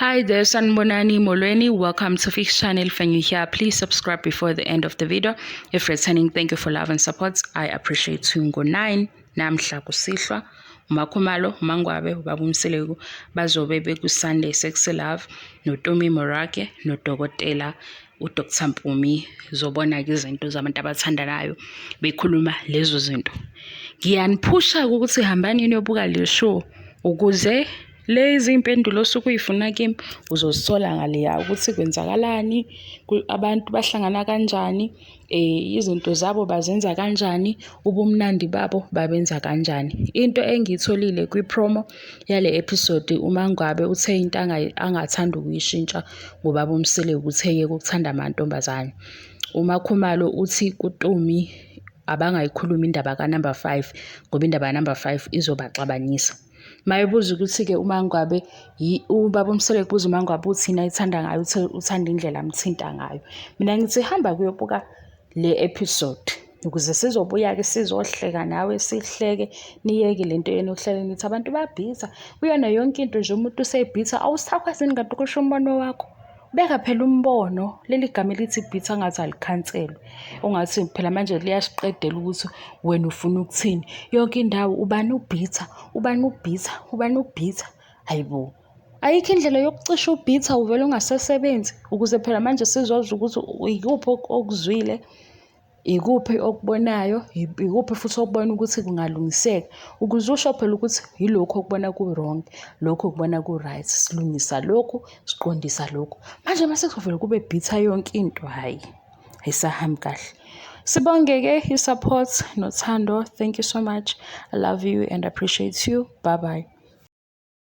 Hi there, Sanbonani Molweni. Welcome to Fix Channel. If you're here, please subscribe before the end of the video. If returning, thank you for love and support. I appreciate you. Ngo 9 namhla kusihlwa Makhumalo, Mangwabe, Musa Mseleku bazobe beku Sunday Sexy Love noTumi Morake noDokotela uDr Mpumi zobona ke izinto zabantu abathandanayo bekhuluma lezo zinto. Ngiyaniphusha ukuthi hambani niyobuka le show ukuze lezi impendulo sokuyifuna kimi uzozithola ngaleya ukuthi kwenzakalani, abantu bahlangana kanjani, izinto zabo bazenza kanjani, ubumnandi babo babenza kanjani. Into engiyitholile kwi-promo yale episode uMangwabe uthe into angathanda ukuyishintsha ngobaba uMseleku utheke ukuthanda amantombazane. uMakhumalo uthi kuTumi abangayikhuluma indaba ka-number 5 ngoba indaba ka-number 5 izobaxabanisa. Mayebuza ukuthi-ke uMangwabe ubaba uMseleku buza uMangwabe uthina ayithanda ngayo, uthanda indlela amthinta ngayo. Mina ngithi hamba kuyobuka le episode ukuze sizobuya-ke sizohleka nawe sihleke, niyeke lento yenu yokuhlale nithi abantu babhitha kuyona yonke into nje umuntu usebhitha. Awusakwazini kanti ukusho umbono wakho, beka phela umbono. Leli gama elithi bhitha ngathi alikhanselwe, ungathi phela manje liyasiqedela ukuthi wena ufuna ukuthini yonke indawo ubani ubhitha, ubani ubhitha, ubani ubhitha. Hayibo, ayikho indlela yokucisha ubhitha uvele ungasesebenzi ukuze phela manje sizozwa ukuthi ikuphi okuzwile, ikuphi okubonayo, ikuphi futhi okubona ukuthi kungalungiseka, ukuze usho phela ukuthi yilokho okubona ku-wrong, lokho okubona ku-right, silungisa lokhu, siqondisa lokhu. Manje mase kuvele kube bhitha yonke into, hayi ayisahambi kahle. Sibonge-ke i-support nothando. Thank you so much. I love you and appreciate you. Bye bye.